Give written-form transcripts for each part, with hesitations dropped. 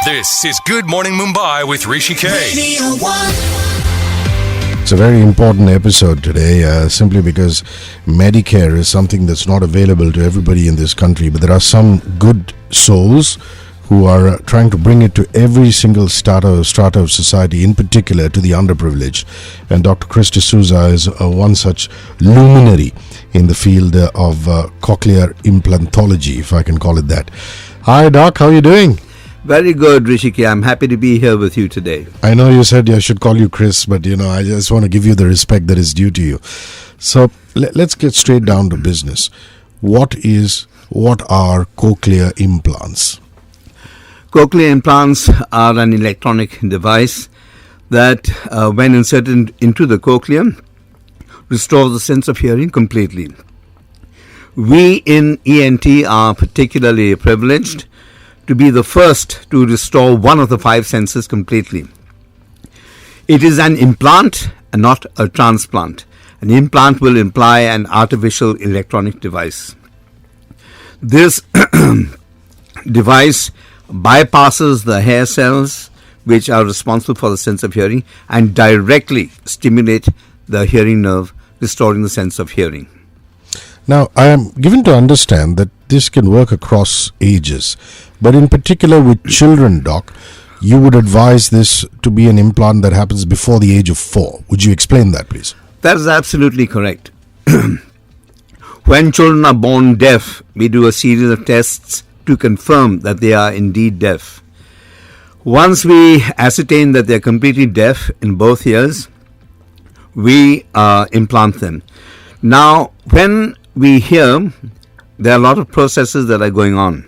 This is Good Morning Mumbai with Hrishikesh. It's a very important episode today, simply because Medicare is something that's not available to everybody in this country, but there are some good souls who are trying to bring it to every single strata of society, in particular to the underprivileged. And Dr. Hrishi Souza is one such luminary in the field of cochlear implantology, if I can call it that. Hi, Doc. How are you doing? Very good, Hrishikesh. I'm happy to be here with you today. I know you said I should call you Chris, but I just want to give you the respect that is due to you. So let's get straight down to business. What are cochlear implants? Cochlear implants are an electronic device that, when inserted into the cochlea, restores the sense of hearing completely. We in ENT are particularly privileged to be the first to restore one of the five senses completely. It is an implant and not a transplant. An implant will imply an artificial electronic device. This device bypasses the hair cells which are responsible for the sense of hearing and directly stimulate the hearing nerve, restoring the sense of hearing. Now, I am given to understand that this can work across ages, but in particular with children, Doc, you would advise this to be an implant that happens before the age of 4. Would you explain that, please? That is absolutely correct. When children are born deaf, we do a series of tests to confirm that they are indeed deaf. Once we ascertain that they are completely deaf in both ears, we implant them. Now, when we hear, there are a lot of processes that are going on.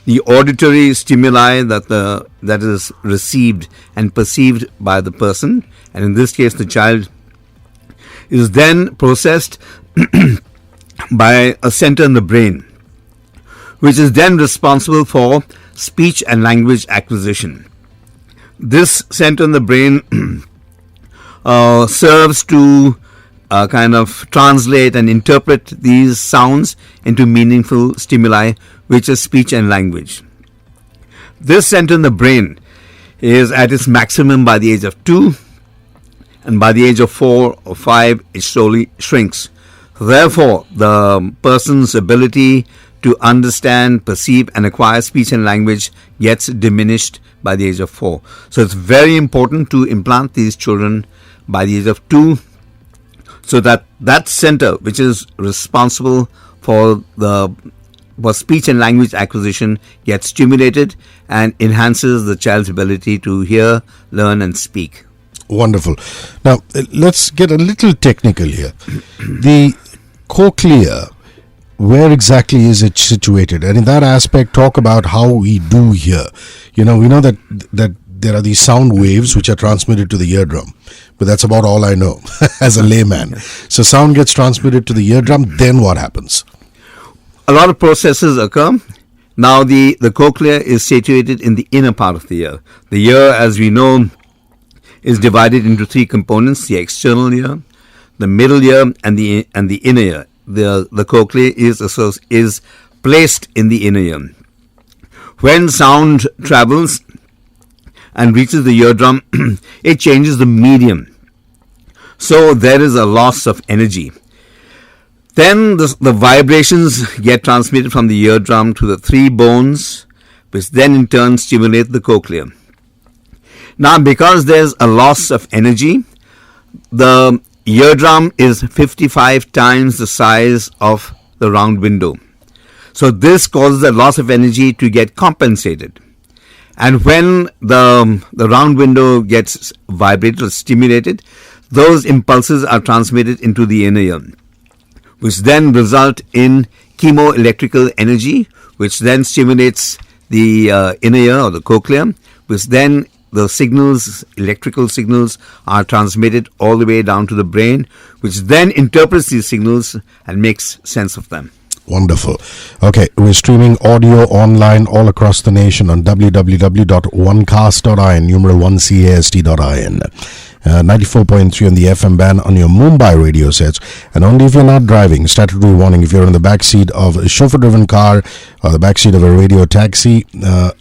The auditory stimuli that is received and perceived by the person, and in this case the child, is then processed by a center in the brain, which is then responsible for speech and language acquisition. This center in the brain serves to kind of translate and interpret these sounds into meaningful stimuli, which is speech and language. This center in the brain is at its maximum by the age of 2, and by the age of 4 or 5, it slowly shrinks. Therefore, the person's ability to understand, perceive, and acquire speech and language gets diminished by the age of 4. So it's very important to implant these children by the age of 2, so that center, which is responsible for speech and language acquisition, gets stimulated and enhances the child's ability to hear, learn, and speak. Wonderful. Now, let's get a little technical here. The cochlea, where exactly is it situated? And in that aspect, talk about how we do hear. We know that there are these sound waves which are transmitted to the eardrum, but that's about all I know as a layman. So sound gets transmitted to the eardrum, then what happens? A lot of processes occur. Now the cochlea is situated in the inner part of the ear. The ear, as we know, is divided into 3 components: the external ear, the middle ear, and the inner ear. The cochlea is placed in the inner ear. When sound travels and reaches the eardrum, it changes the medium. So there is a loss of energy. Then the vibrations get transmitted from the eardrum to the 3 bones, which then in turn stimulate the cochlea. Now, because there's a loss of energy, the eardrum is 55 times the size of the round window. So this causes a loss of energy to get compensated. And when the round window gets vibrated or stimulated, those impulses are transmitted into the inner ear, which then result in chemoelectrical energy, which then stimulates the inner ear or the cochlea, which then the signals, electrical signals, are transmitted all the way down to the brain, which then interprets these signals and makes sense of them. Wonderful. Okay, we're streaming audio online all across the nation on www.onecast.in, numeral 1cast.in. 94.3 on the FM band on your Mumbai radio sets, and only if you're not driving. Statutory warning: if you're in the backseat of a chauffeur-driven car or the backseat of a radio taxi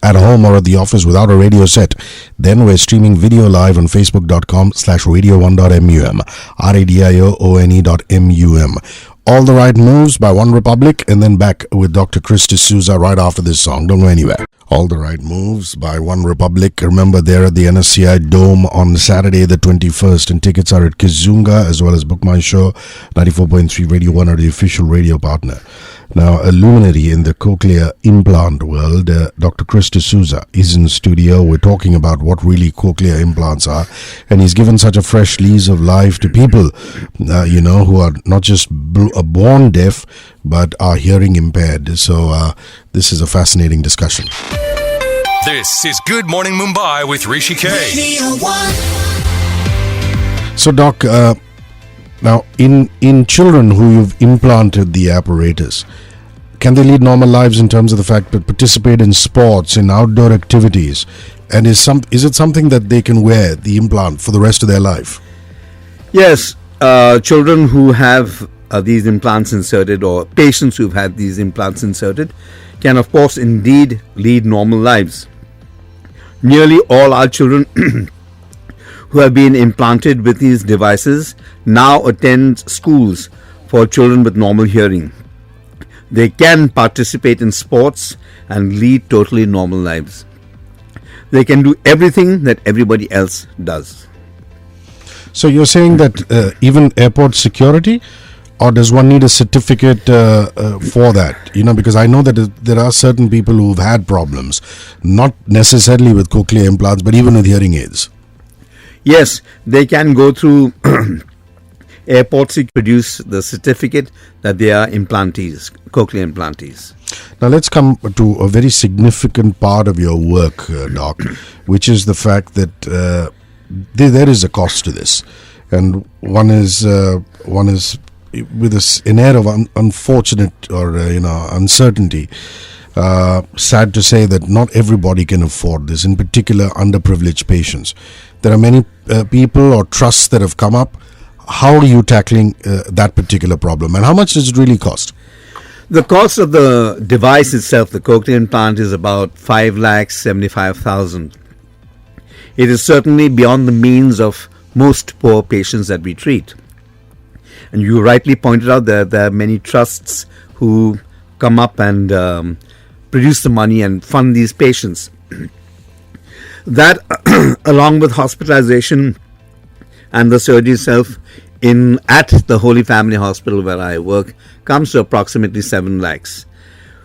at home or at the office without a radio set, then we're streaming video live on facebook.com/radio1.mum, RADIOONE.mum. All the Right Moves by One Republic, and then back with Dr. Souza right after this song. Don't go anywhere. All the Right Moves by One Republic. Remember, they're at the NSCI Dome on Saturday the 21st, and tickets are at Kizunga as well as Book My Show. 94.3 Radio 1 are the official radio partner. Now, a luminary in the cochlear implant world, Dr. Souza, is in studio. We're talking about what really cochlear implants are, and he's given such a fresh lease of life to people, who are not just born deaf, but are hearing impaired. So this is a fascinating discussion. This is Good Morning Mumbai with Hrishikesh. So, Doc, now, in children who you've implanted the apparatus, can they lead normal lives in terms of the fact that participate in sports, in outdoor activities, and is it something that they can wear the implant for the rest of their life? Yes, children who have these implants inserted, or patients who've had these implants inserted, can of course indeed lead normal lives. Nearly all our children who have been implanted with these devices now attend schools for children with normal hearing. They can participate in sports and lead totally normal lives. They can do everything that everybody else does. So you're saying that even airport security, or does one need a certificate for that? Because I know that there are certain people who've had problems, not necessarily with cochlear implants, but even with hearing aids. Yes, they can go through airports to produce the certificate that they are implantees, cochlear implantees. Now let's come to a very significant part of your work, Doc, which is the fact that there is a cost to this, and one is with an air of unfortunate or uncertainty. Sad to say that not everybody can afford this, in particular underprivileged patients. There are many people or trusts that have come up. How are you tackling that particular problem, and how much does it really cost? The cost of the device itself, the cochlear implant, is about 5,75,000. It is certainly beyond the means of most poor patients that we treat. And you rightly pointed out that there are many trusts who come up and produce the money and fund these patients. That, along with hospitalization and the surgery itself at the Holy Family Hospital where I work, comes to approximately 7 lakhs.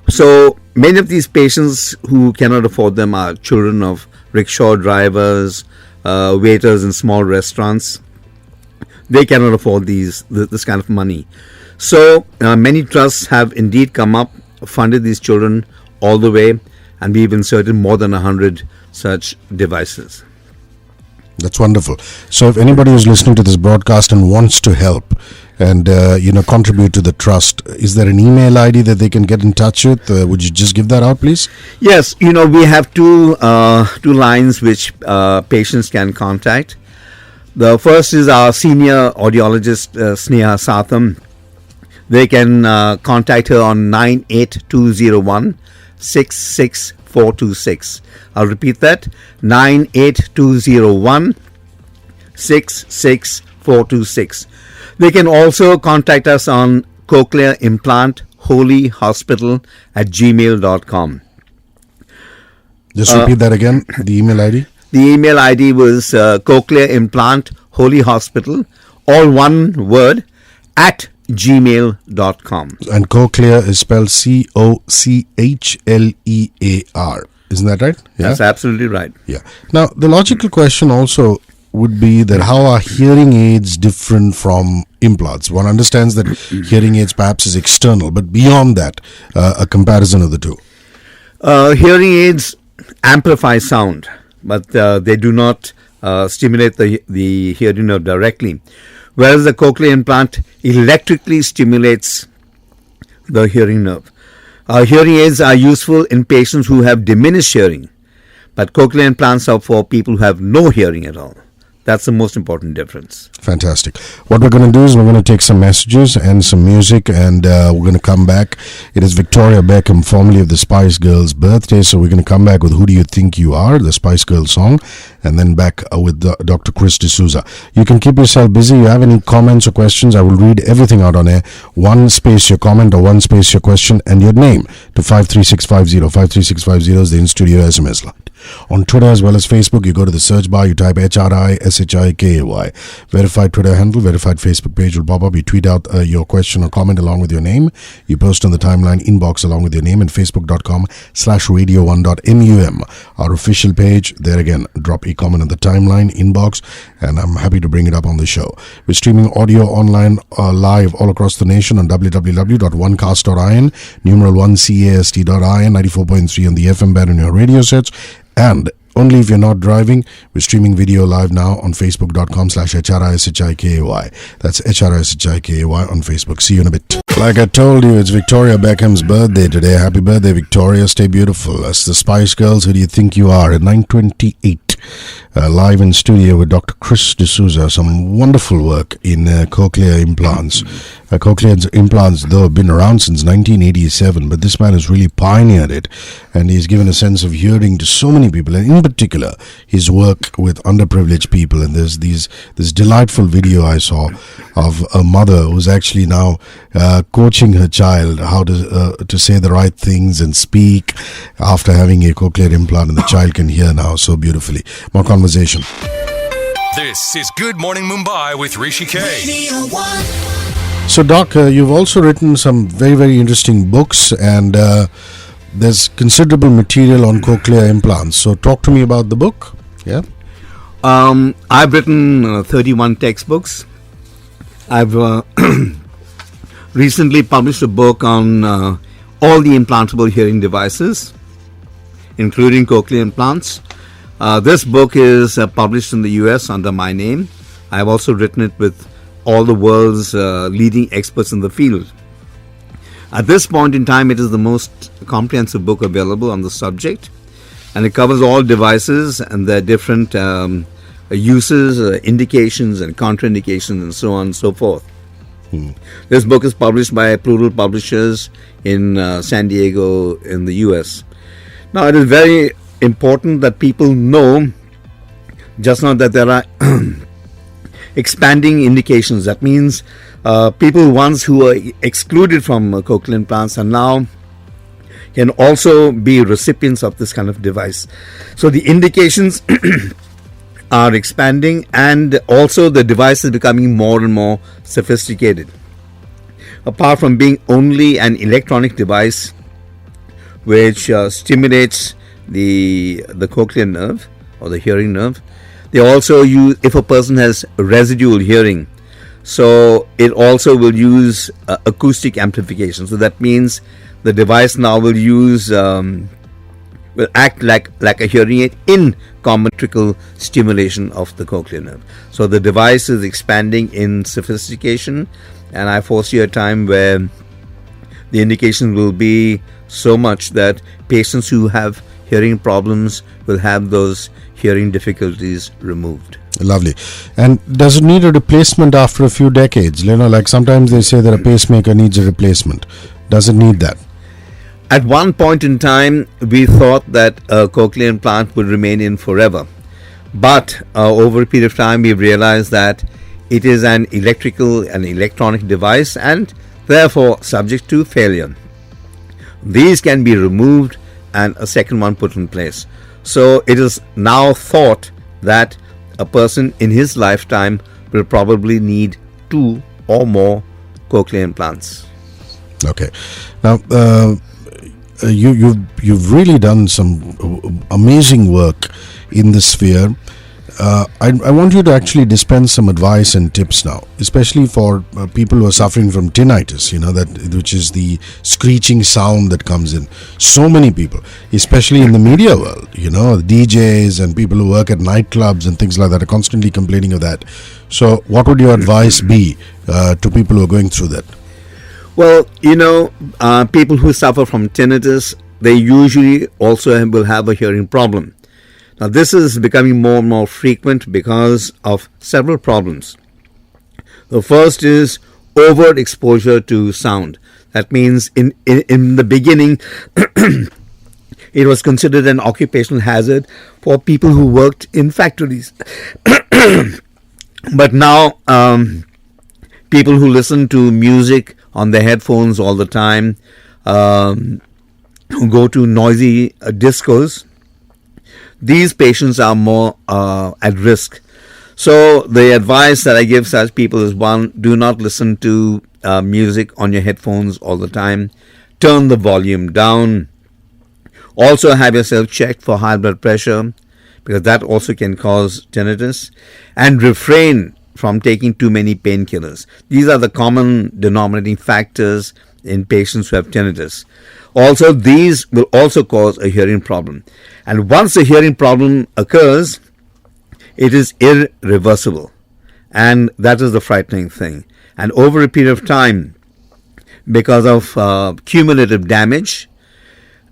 So many of these patients who cannot afford them are children of rickshaw drivers, waiters in small restaurants. They cannot afford this kind of money. So many trusts have indeed come up, funded these children all the way, and we've inserted more than 100 such devices. That's wonderful. So if anybody is listening to this broadcast and wants to help and contribute to the trust, is there an email ID that they can get in touch with? Would you just give that out, please? Yes, we have two lines which patients can contact. The first is our senior audiologist, Sneha Satham. They can contact her on 98201 66426. I'll repeat that, 98201 66426. They can also contact us on Cochlear Implant Holy Hospital at gmail.com. Just repeat that again, the email ID. The email ID was Cochlear Implant Holy Hospital, all one word, at gmail.com. And cochlear is spelled COCHLEAR. Isn't that right? Yeah? That's absolutely right. Yeah. Now, the logical question also would be that how are hearing aids different from implants? One understands that hearing aids perhaps is external, but beyond that, a comparison of the two. Hearing aids amplify sound, but they do not stimulate the hearing nerve directly, whereas the cochlear implant electrically stimulates the hearing nerve. Hearing aids are useful in patients who have diminished hearing, but cochlear implants are for people who have no hearing at all. That's the most important difference. Fantastic. What we're going to do is we're going to take some messages and some music, and we're going to come back. It is Victoria Beckham, formerly of the Spice Girls' birthday, so we're going to come back with Who Do You Think You Are, the Spice Girls song, and then back with Dr. Chris D'Souza. You can keep yourself busy. You have any comments or questions, I will read everything out on air. One space your comment or one space your question and your name to 53650. 53650 is the in-studio SMS line. On Twitter as well as Facebook, you go to the search bar, you type HRISHIKAY. Verified Twitter handle, verified Facebook page will pop up. You tweet out your question or comment along with your name. You post on the timeline inbox along with your name, and facebook.com/radio1.mum. Our official page. There again, drop a comment on the timeline inbox, and I'm happy to bring it up on the show. We're streaming audio online live all across the nation on www.onecast.in, numeral 1cast.in, 94.3 on the FM band on your radio sets. And only if you're not driving, we're streaming video live now on facebook.com/HRISHIKAY. That's HRISHIKAY on Facebook. See you in a bit. Like I told you, it's Victoria Beckham's birthday today. Happy birthday, Victoria. Stay beautiful. That's the Spice Girls. Who do you think you are? At 9:28. Live in studio with Dr. Chris D'Souza. Some wonderful work in cochlear implants. Cochlear implants, though, have been around since 1987, but this man has really pioneered it, and he's given a sense of hearing to so many people, and in particular, his work with underprivileged people. And there's this delightful video I saw of a mother who's actually now coaching her child how to say the right things and speak after having a cochlear implant, and the child can hear now so beautifully. More conversation. This is Good Morning Mumbai with Hrishikesh. So, Doc, you've also written some very, very interesting books, and there's considerable material on cochlear implants. So, talk to me about the book. Yeah. I've written 31 textbooks. I've recently published a book on all the implantable hearing devices, including cochlear implants. This book is published in the US under my name. I've also written it with all the world's leading experts in the field. At this point in time, it is the most comprehensive book available on the subject, and it covers all devices and their different uses, indications and contraindications, and so on and so forth. This book is published by Plural Publishers in San Diego in the US. Now, it is very important that people know just not that there are expanding indications. That means people once who were excluded from cochlear implants are now can also be recipients of this kind of device. So the indications are expanding, and also the device is becoming more and more sophisticated. Apart from being only an electronic device which stimulates the cochlear nerve or the hearing nerve, they also use, if a person has residual hearing, so it also will use acoustic amplification. So that means the device now will use will act like a hearing aid in commetrical stimulation of the cochlear nerve. So the device is expanding in sophistication, and I foresee a time where the indication will be so much that patients who have hearing problems will have those hearing difficulties removed. Lovely. And does it need a replacement after a few decades? You know, like sometimes they say that a pacemaker needs a replacement. Does it need that? At one point in time, we thought that a cochlear implant would remain in forever. But over a period of time, we realized that it is an electrical and electronic device, and therefore subject to failure. These can be removed and a second one put in place. So it is now thought that a person in his lifetime will probably need 2 or more cochlear implants. Okay. Now, you've really done some amazing work in this sphere. I want you to actually dispense some advice and tips now, especially for people who are suffering from tinnitus, you know, which is the screeching sound that comes in. So many people, especially in the media world, you know, DJs and people who work at nightclubs and things like that are constantly complaining of that. So what would your advice be to people who are going through that? Well, you know, people who suffer from tinnitus, they usually also will have a hearing problem. Now, this is becoming more and more frequent because of several problems. The first is overexposure to sound. That means in the beginning, it was considered an occupational hazard for people who worked in factories. But now, people who listen to music on their headphones all the time, who go to noisy discos, these patients are more at risk. So the advice that I give such people is, one, do not listen to music on your headphones all the time. Turn the volume down. Also have yourself checked for high blood pressure, because that also can cause tinnitus. And refrain from taking too many painkillers. These are the common denominating factors in patients who have tinnitus. Also, these will also cause a hearing problem. And once a hearing problem occurs, it is irreversible. And that is the frightening thing. And over a period of time, because of cumulative damage,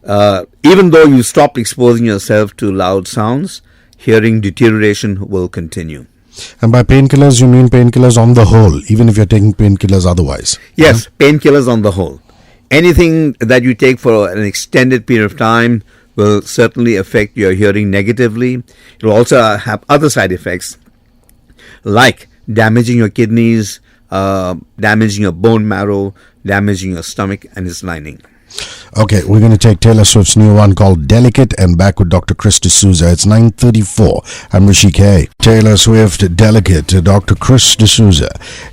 even though you stop exposing yourself to loud sounds, hearing deterioration will continue. And by painkillers, you mean painkillers on the whole, even if you're taking painkillers otherwise? Yes, painkillers on the whole. Anything that you take for an extended period of time will certainly affect your hearing negatively. It will also have other side effects, like damaging your kidneys, damaging your bone marrow, damaging your stomach and its lining. Okay, we're going to take Taylor Swift's new one called Delicate, and back with Dr. Chris D'Souza. It's 9:34. I'm Hrishikesh. Taylor Swift, Delicate. Dr. Chris D'Souza,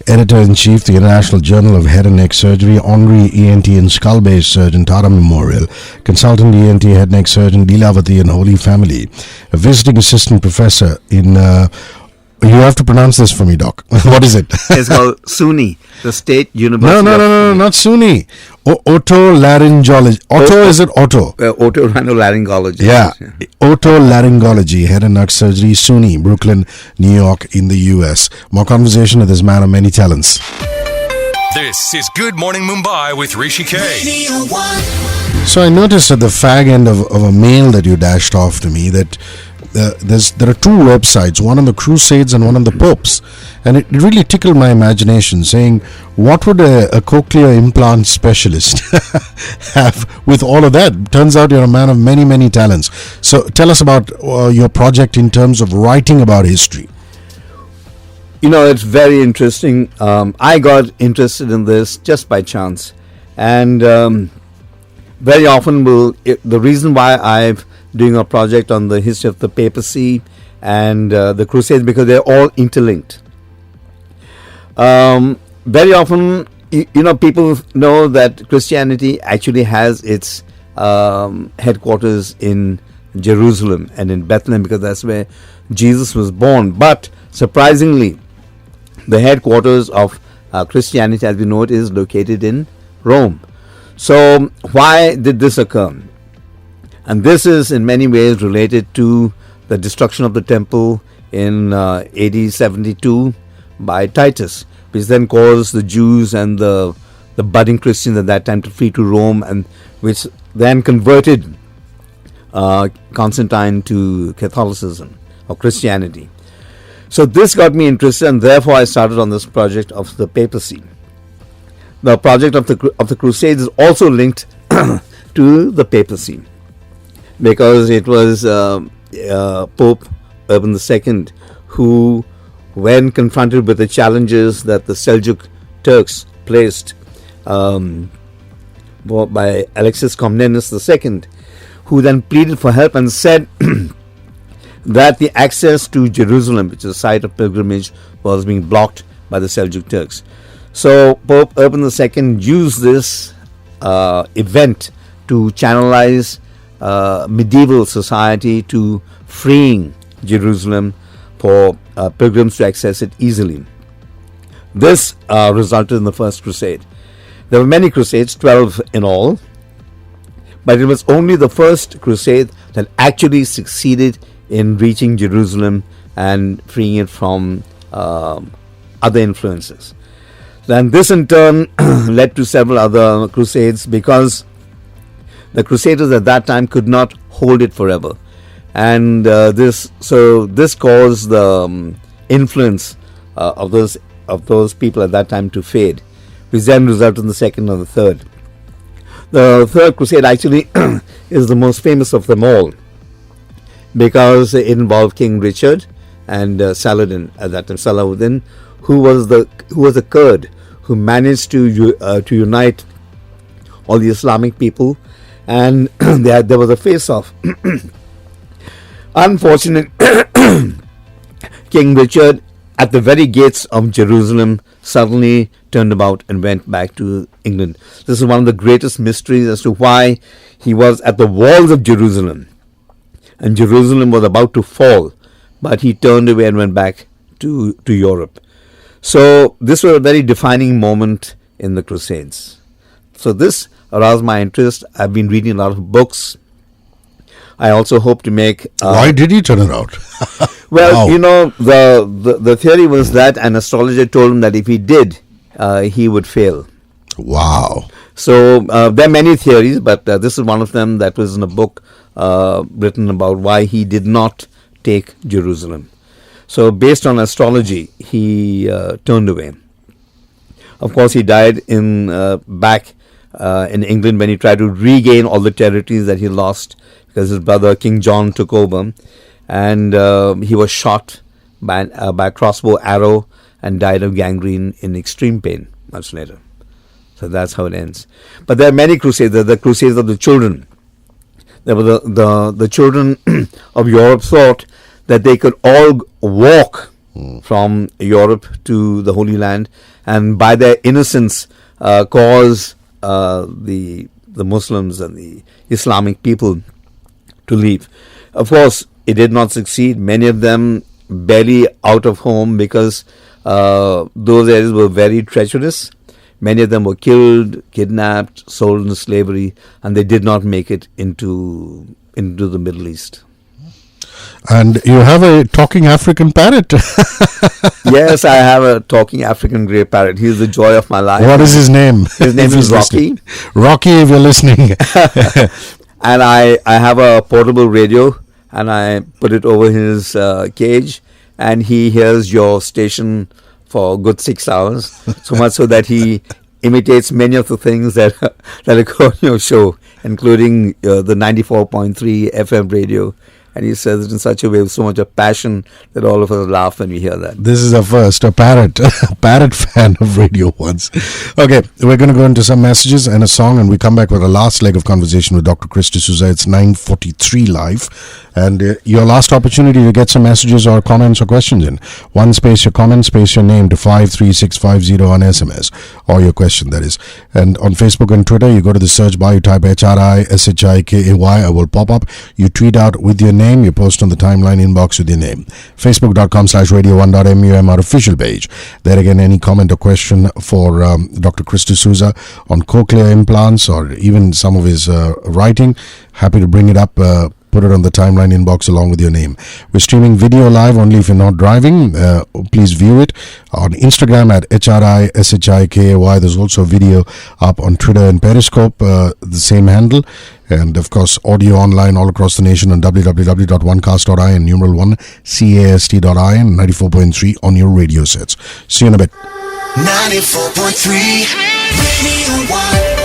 Editor-in-Chief, the International Journal of Head and Neck Surgery, Honorary ENT and Skull-Based Surgeon, Tata Memorial, Consultant ENT Head and Neck Surgeon, Leelavati and Holy Family, a Visiting Assistant Professor in... you have to pronounce this for me, Doc. What is it? It's called SUNY, the State University. No, not SUNY. Otolaryngology. Is it Otto? Otorhinolaryngology. Yeah. Otolaryngology, head and neck surgery, SUNY, Brooklyn, New York, in the US. More conversation with this man of many talents. This is Good Morning Mumbai with Hrishikesh. So I noticed at the fag end of a mail that you dashed off to me that there are two websites, one on the Crusades and one on the Popes, and it really tickled my imagination, saying, what would a cochlear implant specialist have with all of that? Turns out you're a man of many talents. So tell us about your project in terms of writing about history. You know, it's very interesting. I got interested in this just by chance, and very often the reason why I'm doing a project on the history of the papacy and the Crusades, because they're all interlinked. Very often, people know that Christianity actually has its headquarters in Jerusalem and in Bethlehem, because that's where Jesus was born. But surprisingly, the headquarters of Christianity, as we know it, is located in Rome. So why did this occur? And this is in many ways related to the destruction of the temple in AD 72 by Titus, which then caused the Jews and the budding Christians at that time to flee to Rome, and which then converted Constantine to Catholicism or Christianity. So this got me interested, and therefore I started on this project of the papacy. The project of the Crusades is also linked to the papacy, because it was Pope Urban II who, when confronted with the challenges that the Seljuk Turks placed by Alexis Comnenus II, who then pleaded for help and said that the access to Jerusalem, which is a site of pilgrimage, was being blocked by the Seljuk Turks. So Pope Urban II used this event to channelize medieval society to freeing Jerusalem for pilgrims to access it easily. This resulted in the First Crusade. There were many crusades, 12 in all, but it was only the First Crusade that actually succeeded in reaching Jerusalem and freeing it from other influences. And this in turn led to several other crusades, because the Crusaders at that time could not hold it forever. and this caused the influence of those people at that time to fade, which then resulted in the second and the third. The third crusade actually is the most famous of them all, because it involved King Richard and Saladin at that time, Salahuddin, who was a Kurd who managed to unite all the Islamic people, and there was a face-off. Unfortunate, King Richard, at the very gates of Jerusalem, suddenly turned about and went back to England. This is one of the greatest mysteries as to why he was at the walls of Jerusalem, and Jerusalem was about to fall, but he turned away and went back to Europe. So this was a very defining moment in the Crusades. So this aroused my interest. I've been reading a lot of books. I also hope to make... Why did he turn around? Well, the theory was that an astrologer told him that if he did, he would fail. Wow. So there are many theories, but this is one of them that was in a book written about why he did not take Jerusalem. So based on astrology, he turned away. Of course, he died back in England when he tried to regain all the territories that he lost, because his brother King John took over, and he was shot by a crossbow arrow and died of gangrene in extreme pain much later. So that's how it ends. But there are many crusades. There are the crusades of the children. There were the children of Europe thought that they could all walk from Europe to the Holy Land, and by their innocence cause the Muslims and the Islamic people to leave. Of course, it did not succeed. Many of them barely out of home, because those areas were very treacherous. Many of them were killed, kidnapped, sold into slavery, and they did not make it into the Middle East. And you have a talking African parrot. Yes, I have a talking African grey parrot. He's the joy of my life. What is his name? His name is Rocky. Rocky, if you're listening. And I have a portable radio, and I put it over his cage, and he hears your station for a good 6 hours, so much so that he imitates many of the things that occur on your show, including the 94.3 FM radio. And he says it in such a way with so much of passion that all of us laugh when we hear that. This is a first, a parrot fan of Radio Once. Okay, we're going to go into some messages and a song, and we come back with a last leg of conversation with Dr. Hrishi Souza. It's 9:43 live, and your last opportunity to get some messages or comments or questions in. One space your comment, space your name to 53650 on SMS, or your question, that is. And on Facebook and Twitter, you go to the search bar, you type HRISHIKAY, I will pop up. You tweet out with your name, you post on the timeline inbox with your name. Facebook.com/radio1.mum, our official page. There again, any comment or question for Dr. Hrishi Souza on cochlear implants, or even some of his writing, happy to bring it up. Put it on the timeline inbox along with your name. We're streaming video live only if you're not driving. Please view it on Instagram at HRISHIKAY. There's also a video up on Twitter and Periscope, the same handle. And of course, audio online all across the nation on www.onecast.in and numeral 1cast.in, 94.3 on your radio sets. See you in a bit. 94.3 Radio 1.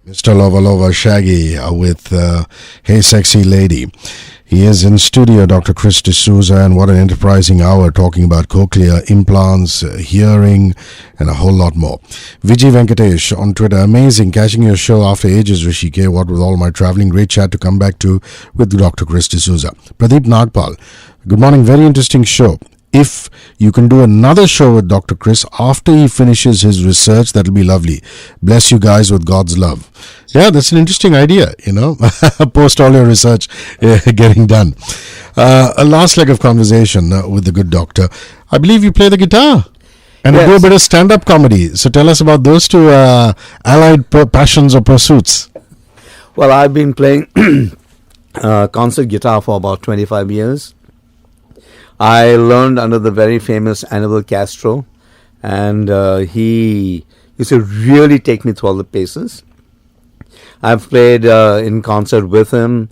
Mr. Lova Shaggy with Hey Sexy Lady. He is in studio, Dr. Hrishi Souza, and what an enterprising hour talking about cochlear implants, hearing, and a whole lot more. Vijay Venkatesh on Twitter, amazing, catching your show after ages, Hrishikesh. What with all my traveling, great chat to come back to with Dr. Hrishi Souza. Pradeep Nagpal, good morning, very interesting show. If you can do another show with Dr. Chris after he finishes his research, that'll be lovely. Bless you guys with God's love. Yeah, that's an interesting idea, post all your research getting done. A last leg of conversation with the good doctor. I believe you play the guitar and Yes. do a bit of stand-up comedy. So tell us about those two allied passions or pursuits. Well, I've been playing concert guitar for about 25 years. I learned under the very famous Annibal Castro, and he used to really take me through all the paces. I've played in concert with him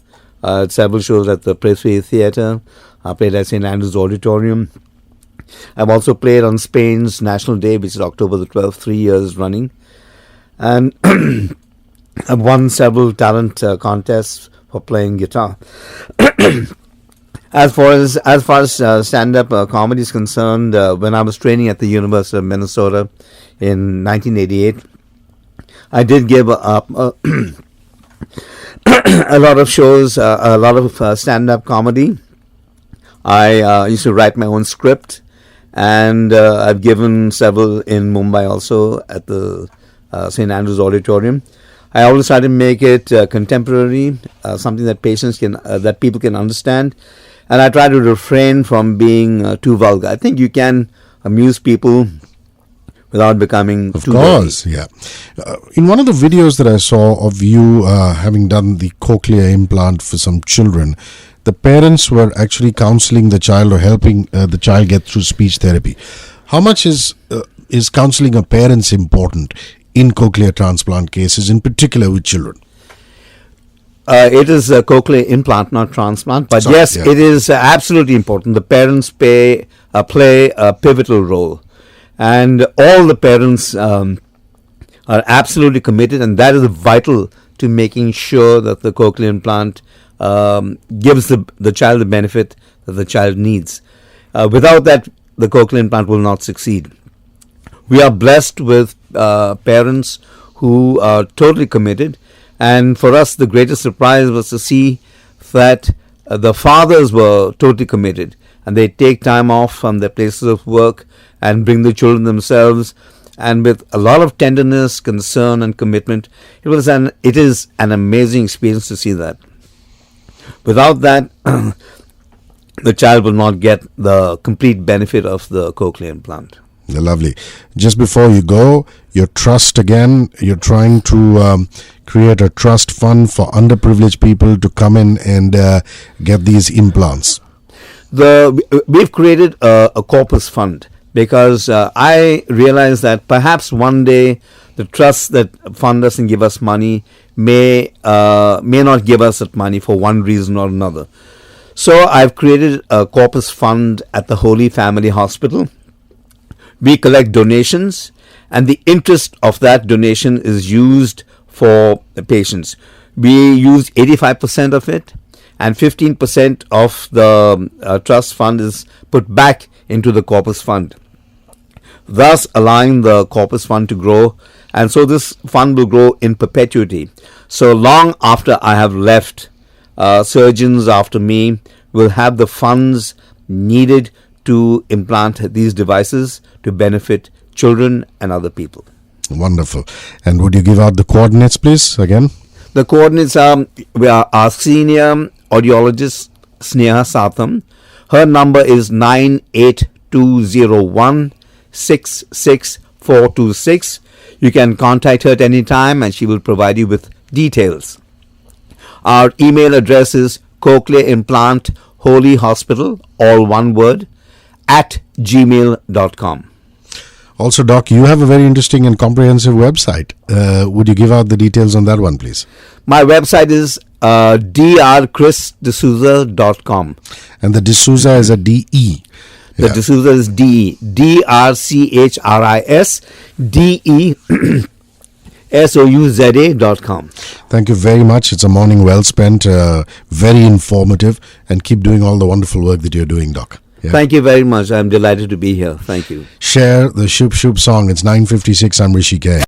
several shows at the Pressway Theatre. I played at St. Andrew's Auditorium. I've also played on Spain's National Day, which is October the 12th, 3 years running. And I've won several talent contests for playing guitar. As far as stand-up comedy is concerned, when I was training at the University of Minnesota in 1988, I did give up a lot of shows, a lot of stand-up comedy. I used to write my own script, and I've given several in Mumbai also at the St. Andrew's Auditorium. I always try to make it contemporary, something that that people can understand, and I try to refrain from being too vulgar. I think you can amuse people without becoming too course, dirty. Yeah. In one of the videos that I saw of you having done the cochlear implant for some children, the parents were actually counseling the child or helping the child get through speech therapy. How much is counseling of parents important in cochlear transplant cases, in particular with children? It is a cochlear implant, not transplant. But yes, it is absolutely important. The parents play a pivotal role. And all the parents are absolutely committed, and that is vital to making sure that the cochlear implant gives the child the benefit that the child needs. Without that, the cochlear implant will not succeed. We are blessed with parents who are totally committed, and for us the greatest surprise was to see that the fathers were totally committed, and they take time off from their places of work and bring the children themselves, and with a lot of tenderness, concern, and commitment. It is an amazing experience to see that. Without that, the child will not get the complete benefit of the cochlear implant. Lovely. Just before you go, your trust again, you're trying to create a trust fund for underprivileged people to come in and get these implants. We've created a corpus fund because I realize that perhaps one day the trusts that fund us and give us money may not give us that money for one reason or another. So I've created a corpus fund at the Holy Family Hospital. We collect donations, and the interest of that donation is used for the patients. We use 85% of it, and 15% of the trust fund is put back into the corpus fund, thus allowing the corpus fund to grow. And so this fund will grow in perpetuity. So long after I have left, surgeons after me will have the funds needed to implant these devices to benefit children and other people. Wonderful. And would you give out the coordinates, please, again? The coordinates are, we are our senior audiologist, Sneha Satham. Her number is 98201 66426. You can contact her at any time and she will provide you with details. Our email address is Cochlear Implant Holy Hospital, all one word, @gmail.com. Also, Doc, you have a very interesting and comprehensive website. Would you give out the details on that one, please? My website is drchrisdesouza.com. And the D'Souza is a D-E. The D'Souza is D-E. drchrisdesouza.com. Thank you very much. It's a morning well spent, very informative, and keep doing all the wonderful work that you're doing, Doc. Yeah. Thank you very much. I'm delighted to be here. Thank you. Share the Shoop Shoop song. It's 9:56. I'm Hrishikesh.